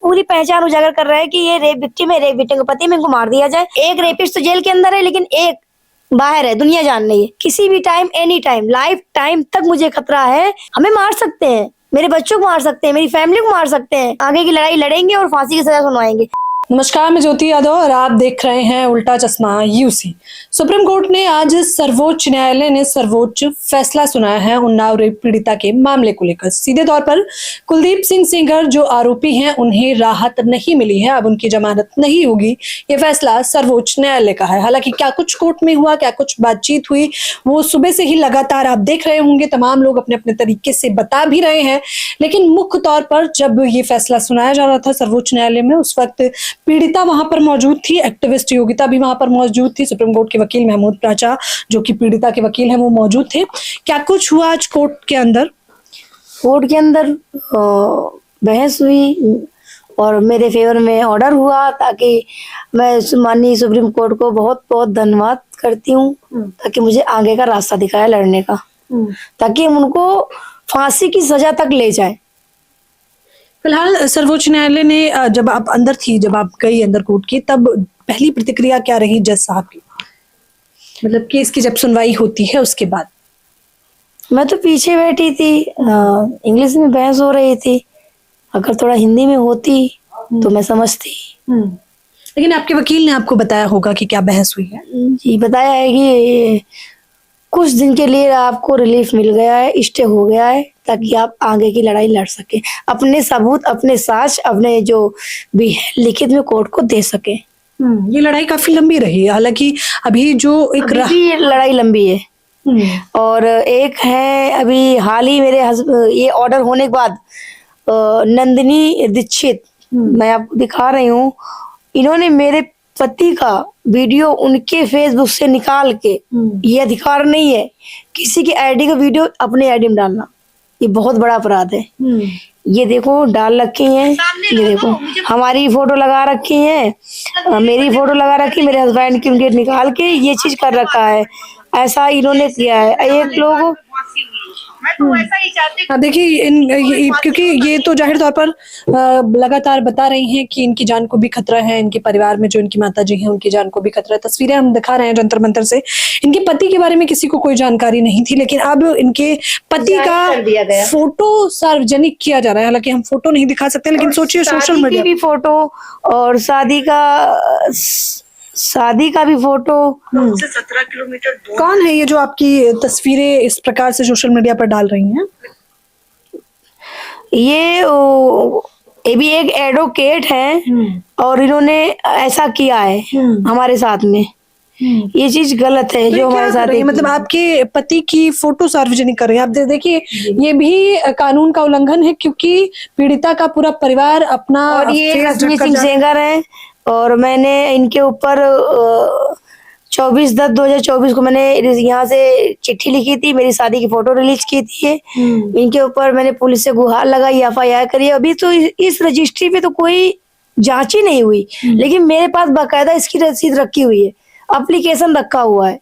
पूरी पहचान उजागर कर रहा है कि ये रेप विक्टिम है, रेप विक्टिम का पति है, इनको मार दिया जाए। एक रेपिस्ट तो जेल के अंदर है, लेकिन एक बाहर है, दुनिया जान रही है। किसी भी time, any time, life time तक मुझे खतरा है। हमें मार सकते हैं, मेरे बच्चों को मार सकते हैं, मेरी फैमिली को मार सकते हैं। आगे की लड़ाई लड़ेंगे और फांसी की सजा सुनवाएंगे। नमस्कार, मैं ज्योति यादव और आप देख रहे हैं उल्टा चश्मा यूसी। सुप्रीम कोर्ट ने आज सर्वोच्च न्यायालय ने सर्वोच्च फैसला सुनाया है उन्नाव रेप पीड़िता के मामले को लेकर। सीधे तौर पर कुलदीप सिंह सेंगर जो आरोपी हैं उन्हें राहत नहीं मिली है, अब उनकी जमानत नहीं होगी। ये फैसला सर्वोच्च न्यायालय का है। हालांकि क्या कुछ कोर्ट में हुआ, क्या कुछ बातचीत हुई, वो सुबह से ही लगातार आप देख रहे होंगे, तमाम लोग अपने अपने तरीके से बता भी रहे हैं। लेकिन मुख्य तौर पर जब ये फैसला सुनाया जा रहा था सर्वोच्च न्यायालय में, उस वक्त पीड़िता वहां पर मौजूद थी, एक्टिविस्ट योगिता भी वहां पर मौजूद थी, सुप्रीम कोर्ट के वकील महमूद प्राचा जो कि पीड़िता के वकील हैं वो मौजूद थे। क्या कुछ हुआ आज कोर्ट के अंदर? कोर्ट के अंदर बहस हुई और मेरे फेवर में ऑर्डर हुआ, ताकि मैं माननीय सुप्रीम कोर्ट को बहुत बहुत धन्यवाद करती हूँ, ताकि मुझे आगे का रास्ता दिखाया लड़ने का, ताकि हम उनको फांसी की सजा तक ले जाए। फिलहाल सर्वोच्च न्यायालय ने जब आप अंदर थी, जब आप गई अंदर कोर्ट की, तब पहली प्रतिक्रिया क्या रही जज साहब की? मतलब केस की जब सुनवाई होती है उसके बाद? मैं तो पीछे बैठी थी, इंग्लिश में बहस हो रही थी। अगर थोड़ा हिंदी में होती तो मैं समझती। लेकिन आपके वकील ने आपको बताया होगा कि क्या बहस हुई है? जी, बताया है कि कुछ दिन के लिए आपको रिलीफ मिल गया है, स्टे हो गया है, ताकि आप आगे की लड़ाई लड़ सके, अपने सबूत, अपने साक्ष्य, अपने जो भी है लिखित में कोर्ट को दे सके। ये लड़ाई काफी लंबी रही है। हालांकि अभी जो एक ये लड़ाई लंबी है। और एक है अभी हाल ही मेरे ये ऑर्डर होने के बाद नंदिनी दीक्षित, मैं आपको दिखा रही हूँ, इन्होंने मेरे पति का वीडियो उनके फेसबुक से निकाल के, ये अधिकार नहीं है किसी की आईडी का वीडियो अपने आईडी में डालना, ये बहुत बड़ा अपराध है। ये देखो डाल रखी हैं, ये देखो हमारी फोटो लगा रखी है, मेरी फोटो लगा रखी, मेरे हस्बैंड की उनके निकाल के ये चीज कर रखा है। ऐसा इन्होंने किया है। एक लोग देखिए, क्योंकि ये तो जाहिर तौर पर लगातार बता रही हैं कि इनकी जान को भी खतरा है, इनके परिवार में जो इनकी माता जी हैं उनकी जान को भी खतरा है। तस्वीरें हम दिखा रहे हैं जंतर मंतर से। इनके पति के बारे में किसी को कोई जानकारी नहीं थी, लेकिन अब इनके पति का फोटो सार्वजनिक किया जा रहा है। हालांकि हम फोटो नहीं दिखा सकते, लेकिन सोचिए सोशल मीडिया भी फोटो और शादी का भी फोटो। 17 किलोमीटर दूर। कौन है ये जो आपकी तस्वीरें इस प्रकार से सोशल मीडिया पर डाल रही हैं? ये भी एक एडवोकेट है और इन्होंने ऐसा किया है हमारे साथ में। ये चीज गलत है जो हमारे साथ है। मतलब आपके पति की फोटो सार्वजनिक कर रहे हैं आप। देखिए, ये भी कानून का उल्लंघन है, क्योंकि पीड़िता का पूरा परिवार अपना। और ये रश्मि सिंह सेंगर है और मैंने इनके ऊपर 24/10/2024 को मैंने यहाँ से चिट्ठी लिखी थी, मेरी शादी की फोटो रिलीज की थी। इनके ऊपर मैंने पुलिस से गुहार लगाई, FIR करी। अभी तो इस रजिस्ट्री पे तो कोई जांच ही नहीं हुई, लेकिन मेरे पास बाकायदा इसकी रसीद रखी हुई है, एप्लीकेशन रखा हुआ है,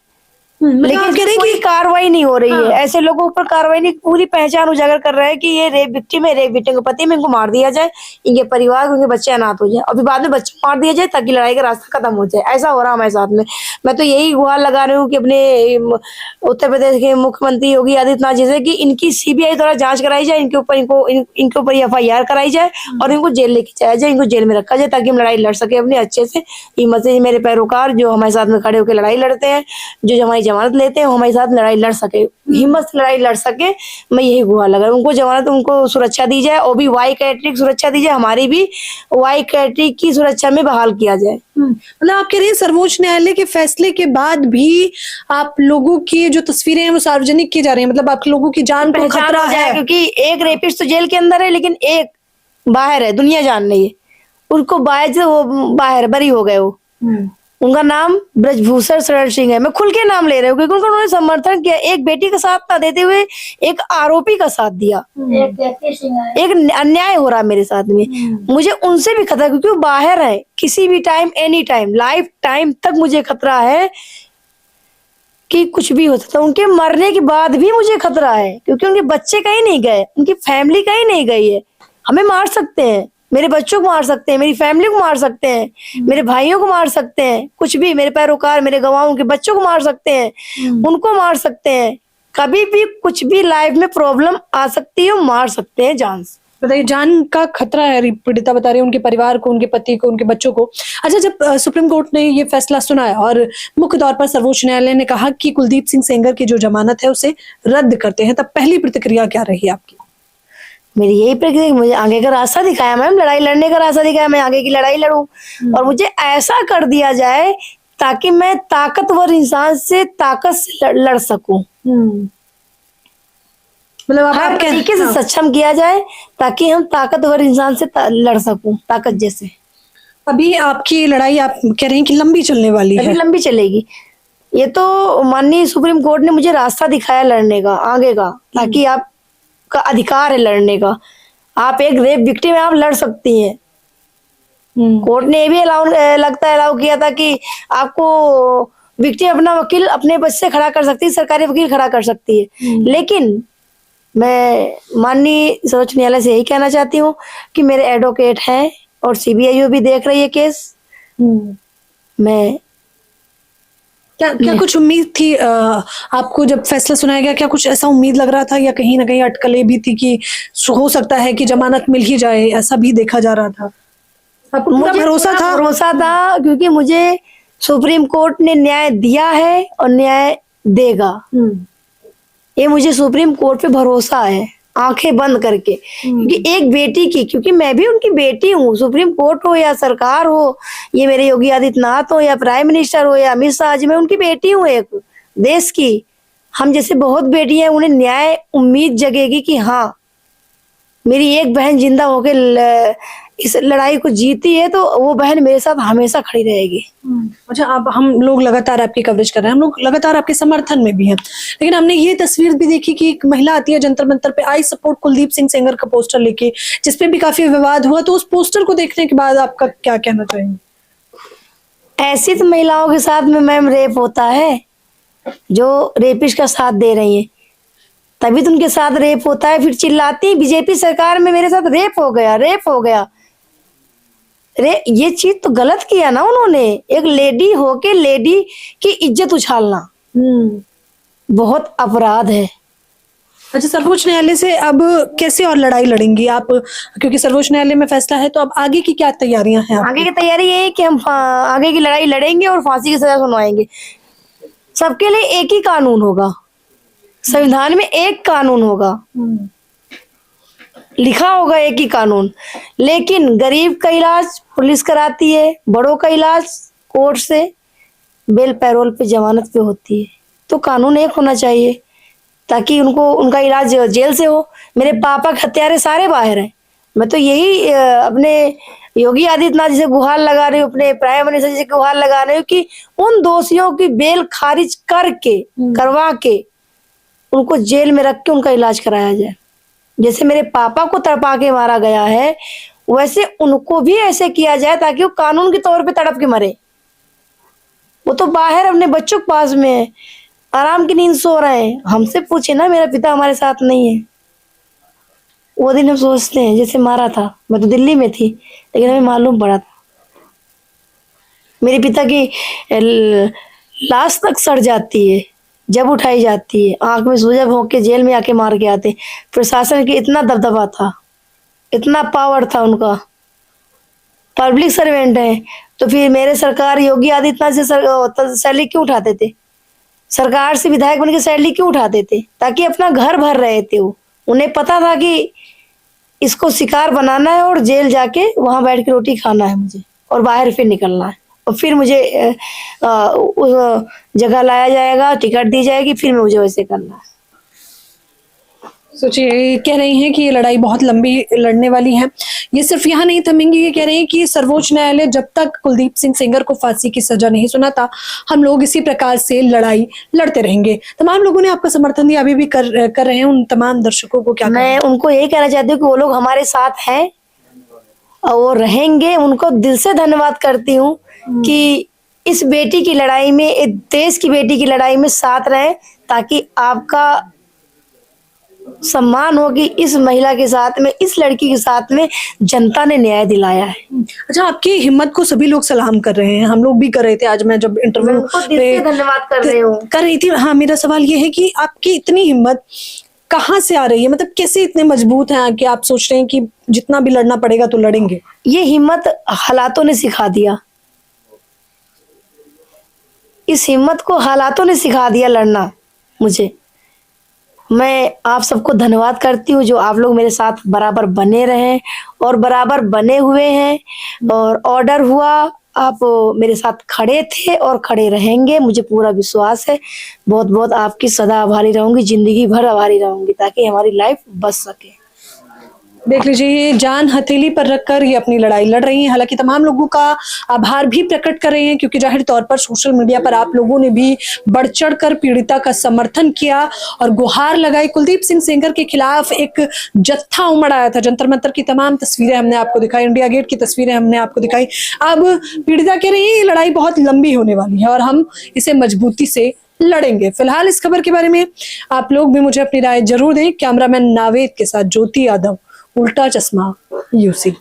लेकिन कोई कार्रवाई नहीं हो रही है। ऐसे लोगों पर कार्रवाई नहीं, पूरी पहचान उजागर कर रहा है कि ये रेप विक्टिम है, रेप विक्टिम का पति है, इनको मार दिया जाए, इनके परिवार, इनके बच्चे अनाथ हो जाए, अभी बाद में बच्चे मार दिया जाए, ताकि लड़ाई का रास्ता खत्म हो जाए। ऐसा हो रहा हमारे साथ में। मैं तो यही गुहार लगा रही हूँ कि अपने उत्तर प्रदेश के मुख्यमंत्री योगी आदित्यनाथ जी से कि इनकी CBI द्वारा जाँच कराई जाए, इनके ऊपर इनके ऊपर FIR कराई जाए और इनको जेल लेके जाया जाए, इनको जेल में रखा जाए, ताकि हम लड़ाई लड़ सके अपने अच्छे से। हिम्मत से मेरे पैरोकार जो हमारे साथ में खड़े होकर लड़ाई लड़ते हैं, जो हमारी जमानत लेते हैं, वो हमारे साथ लड़ाई लड़ सके, हिम्मत से लड़ाई लड़ सके। मैं यही गुहार लगा, उनको जमानत, उनको सुरक्षा दी जाए, और भी Y कैटेगरी की सुरक्षा दी जाए, हमारी भी Y कैटेगरी की सुरक्षा में बहाल किया जाए। मतलब आप कह रही हैं सर्वोच्च न्यायालय के फैसले के बाद भी आप लोगों की जो तस्वीरें हैं वो सार्वजनिक की जा रही हैं, मतलब आप लोगों की जान को खतरा है? क्योंकि एक रेपिस्ट तो जेल के अंदर है, लेकिन एक बाहर है, दुनिया जान रही है। उनको वो बाहर बरी हो गए। वो उनका नाम ब्रजभूषण शरण सिंह है। मैं खुल के नाम ले रही हूँ, क्योंकि उन्होंने समर्थन किया, एक बेटी का साथ ना देते हुए एक आरोपी का साथ दिया। एक अन्याय हो रहा है मेरे साथ में, मुझे उनसे भी खतरा, क्योंकि वो बाहर है। किसी भी time, any time, life time तक मुझे खतरा है कि कुछ भी हो सकता है। उनके मरने के बाद भी मुझे खतरा है, क्योंकि उनके बच्चे कहीं नहीं गए, उनकी फैमिली कहीं नहीं गई है। हमें मार सकते हैं, मेरे बच्चों को मार सकते हैं, मेरी फैमिली को मार सकते हैं, मेरे भाइयों को मार सकते हैं, कुछ भी, मेरे पैरोकार, मेरे गवाहों के बच्चों को मार सकते हैं, उनको मार सकते हैं। कभी भी कुछ भी लाइफ में प्रॉब्लम आ सकती है, मार सकते हैं जान से। बताइए, जान का खतरा है, पीड़िता बता रही है, उनके परिवार को, उनके पति को, उनके बच्चों को। अच्छा, जब सुप्रीम कोर्ट ने ये फैसला सुनाया और मुख्य तौर पर सर्वोच्च न्यायालय ने कहा कि कुलदीप सिंह सेंगर की जो जमानत है उसे रद्द करते हैं, तब पहली प्रतिक्रिया क्या रही आपकी? मेरी यही प्रक्रिया, मुझे आगे का रास्ता दिखाया मैम, लड़ाई लड़ने का रास्ता दिखाया, मैं आगे की लड़ाई लड़ूं और मुझे ऐसा कर दिया जाए ताकि मैं ताकतवर इंसान से ताकत से लड़ सकूं। मतलब हर तरीके से सक्षम किया जाए ताकि हम ताकतवर इंसान से लड़ सकूं, ताकत जैसे। अभी आपकी लड़ाई आप कह रही हैं कि लंबी चलने वाली अभी है। लंबी चलेगी। ये तो माननीय सुप्रीम कोर्ट ने मुझे रास्ता दिखाया लड़ने का आगे का, ताकि आपका अधिकार है लड़ने का। आप एक रेप विक्टिम है, आप लड़ सकती हैं। कोर्ट ने ये भी अलाउ किया था कि आपको विक्टिम अपना वकील अपने बस से खड़ा कर सकती है, सरकारी वकील खड़ा कर सकती है। लेकिन मैं माननीय सर्वोच्च न्यायालय से यही कहना चाहती हूँ कि मेरे एडवोकेट हैं और सीबीआई भी देख रही है केस। मैं क्या कुछ उम्मीद थी आपको जब फैसला सुनाया गया? क्या कुछ ऐसा उम्मीद लग रहा था या कहीं ना कहीं अटकलें भी थी कि हो सकता है कि जमानत मिल ही जाए, ऐसा भी देखा जा रहा था? आपको पूरा भरोसा था क्योंकि मुझे सुप्रीम कोर्ट ने न्याय दिया है और न्याय देगा। ये मुझे सुप्रीम कोर्ट पे भरोसा है, आंखें बंद करके। क्योंकि एक बेटी की, क्योंकि मैं भी उनकी बेटी हूँ, सुप्रीम कोर्ट हो या सरकार हो, ये मेरे योगी आदित्यनाथ हो या प्राइम मिनिस्टर हो या अमित शाह जी, मैं उनकी बेटी हूँ एक देश की। हम जैसे बहुत बेटियां, उन्हें न्याय उम्मीद जगेगी कि हाँ मेरी एक बहन जिंदा होकर इस लड़ाई को जीती है तो वो बहन मेरे साथ हमेशा खड़ी रहेगी। अच्छा, अब हम लोग लगातार आपकी कवरेज कर रहे हैं, हम लोग लगातार आपके समर्थन में भी हैं, लेकिन हमने ये तस्वीर भी देखी कि एक महिला आती है जंतर मंतर पे, आई सपोर्ट कुलदीप सिंह सेंगर का पोस्टर लेके, जिसपे भी काफी विवाद हुआ। तो उस पोस्टर को देखने के बाद आपका क्या कहना चाहेंगे? ऐसी तो महिलाओं के साथ में मैम रेप होता है जो रेपिस्ट का साथ दे रही है, तभी तो उनके साथ रेप होता है। फिर चिल्लाती बीजेपी सरकार में मेरे साथ रेप हो गया, रेप हो गया। ये चीज तो गलत किया ना उन्होंने, एक लेडी होके लेडी की इज्जत उछालना बहुत अपराध है। अच्छा, सर्वोच्च न्यायालय से अब कैसे और लड़ाई लड़ेंगी आप? क्योंकि सर्वोच्च न्यायालय में फैसला है, तो अब आगे की क्या तैयारियां हैं आपकी? आगे की तैयारी ये है कि हम आगे की लड़ाई लड़ेंगे और फांसी की सजा सुनवाएंगे। सबके लिए एक ही कानून होगा, संविधान में एक कानून होगा, लिखा होगा एक ही कानून। लेकिन गरीब का इलाज पुलिस कराती है, बड़ों का इलाज कोर्ट से बेल पैरोल पे जमानत पे होती है। तो कानून एक होना चाहिए ताकि उनको उनका इलाज जेल से हो। मेरे पापा के हत्यारे सारे बाहर हैं। मैं तो यही अपने योगी आदित्यनाथ जी से गुहार लगा रही हूँ, अपने प्राइम मिनिस्टर जी से गुहार लगा रही हूँ कि उन दोषियों की बेल खारिज करवा के उनको जेल में रख के उनका इलाज कराया जाए। जैसे मेरे पापा को तड़पा के मारा गया है, वैसे उनको भी ऐसे किया जाए ताकि वो कानून के तौर पे तड़प के मरे। वो तो बाहर अपने बच्चों के पास में है, आराम की नींद सो रहे हैं। हमसे पूछे ना, मेरा पिता हमारे साथ नहीं है। वो दिन हम सोचते हैं जैसे मारा था, मैं तो दिल्ली में थी, लेकिन हमें मालूम पड़ा था मेरे पिता की लाश तक सड़ जाती है जब उठाई जाती है, आंख में सूजा भोंक के जेल में आके मार के आते। प्रशासन की इतना दबदबा था, इतना पावर था उनका, पब्लिक सर्वेंट है। तो फिर मेरे सरकार योगी आदित्यनाथ से सैलरी क्यों उठाते थे? सरकार से विधायक बन के सैलरी क्यों उठाते थे? ताकि अपना घर भर रहे थे। वो उन्हें पता था कि इसको शिकार बनाना है और जेल जाके वहां बैठ के रोटी खाना है मुझे, और बाहर फिर निकलना है, और फिर मुझे उस जगह लाया जाएगा, टिकट दी जाएगी, फिर मुझे वैसे करना है। सोचिए, कह रही हैं कि ये लड़ाई बहुत लंबी लड़ने वाली है। ये सिर्फ यहाँ नहीं थमेंगी, ये कह रही हैं कि सर्वोच्च न्यायालय जब तक कुलदीप सिंह सेंगर को फांसी की सजा नहीं सुनाता, हम लोग इसी प्रकार से लड़ाई लड़ते रहेंगे। तमाम लोगों ने आपका समर्थन दिया, अभी भी कर रहे हैं। उन तमाम दर्शकों को क्या मैं उनको यही कहना चाहती हूँ कि वो लोग हमारे साथ हैं और वो रहेंगे। उनको दिल से धन्यवाद करती हूँ कि इस बेटी की लड़ाई में, एक देश की बेटी की लड़ाई में साथ रहें, ताकि आपका सम्मान हो कि इस महिला के साथ में, इस लड़की के साथ में जनता ने न्याय दिलाया है। अच्छा, आपकी हिम्मत को सभी लोग सलाम कर रहे हैं, हम लोग भी कर रहे थे। आज मैं जब इंटरव्यू उनको दिल से धन्यवाद कर रही हूँ। कर रही थी, हाँ, मेरा सवाल ये है कि आपकी इतनी हिम्मत कहाँ से आ रही है? मतलब कैसे इतने मजबूत हैं कि आप सोच रहे हैं कि जितना भी लड़ना पड़ेगा तो लड़ेंगे? ये हिम्मत हालातों ने सिखा दिया। इस हिम्मत को हालातों ने सिखा दिया लड़ना मुझे। मैं आप सबको धन्यवाद करती हूँ जो आप लोग मेरे साथ बराबर बने रहे और बराबर बने हुए हैं, और ऑर्डर हुआ आप मेरे साथ खड़े थे और खड़े रहेंगे, मुझे पूरा विश्वास है। बहुत बहुत आपकी सदा आभारी रहूंगी, जिंदगी भर आभारी रहूंगी, ताकि हमारी लाइफ बच सके। देख लीजिए, ये जान हथेली पर रखकर ये अपनी लड़ाई लड़ रही हैं। हालांकि तमाम लोगों का आभार भी प्रकट कर रहे हैं, क्योंकि जाहिर तौर पर सोशल मीडिया पर आप लोगों ने भी बढ़ चढ़कर पीड़िता का समर्थन किया और गुहार लगाई। कुलदीप सिंह सेंगर के खिलाफ एक जत्था उमड़ आया था। जंतर मंतर की तमाम तस्वीरें हमने आपको दिखाई, इंडिया गेट की तस्वीरें हमने आपको दिखाई। अब पीड़िता कह रही है ये लड़ाई बहुत लंबी होने वाली है और हम इसे मजबूती से लड़ेंगे। फिलहाल इस खबर के बारे में आप लोग भी मुझे अपनी राय जरूर दें। कैमरामैन नावेद के साथ ज्योति यादव, उल्टा चश्मा यूसी।